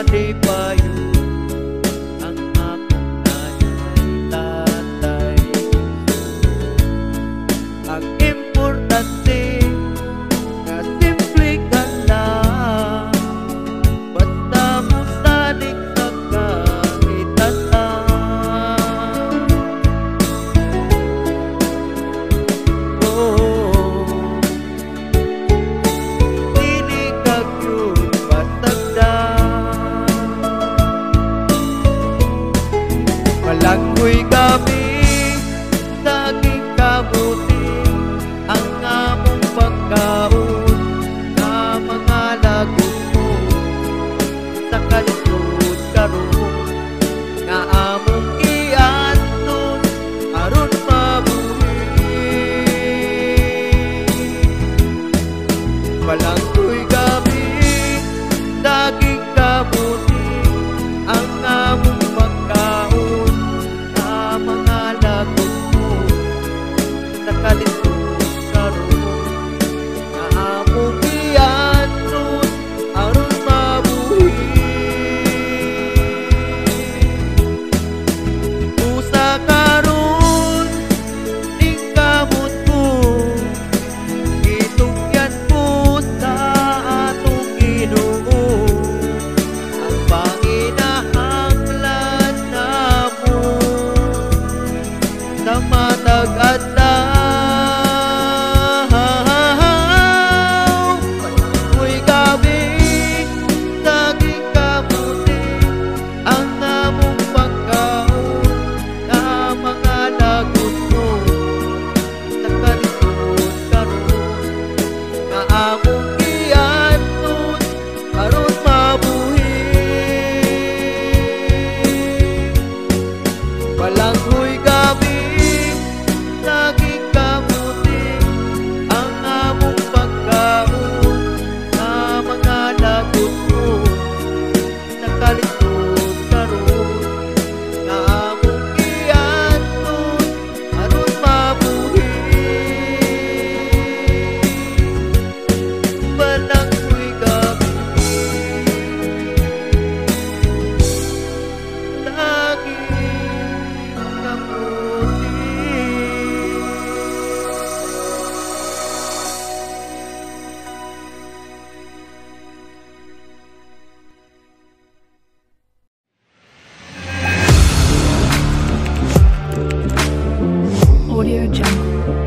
di pa yun ang aking nanay, tatay. Ang importante na simple ka lang, basta mo saling sa kahit saan. Oh, dili ka yun patagdan. Malangkoy kami sa aking kabuti, ang among pagkaon na mga lagot mo sa kalisod karon nga among iadton aron mabuhi. Malangkoy kami sa aking kabuti, ang among pagkaon na mga lagot mo sa kalisod karon nga among iadton aron mabuhi. Usa karon ning kamot mo, gitugyan mo sa atong Ginoo ang panginahanglan namo sa matag adlaw. Uy kami sa aking kabuti, ang among pagkaon na mga lagot mo sa kalisod karon nga among iadton aron mabuhi. Malangkoy kami sa aking kabuti, ang among pagkaon na mga lagot mo sa kalisod karon nga among iadton aron mabuhi. Malangkoy kami sa aking kabuti. Audio Jungle.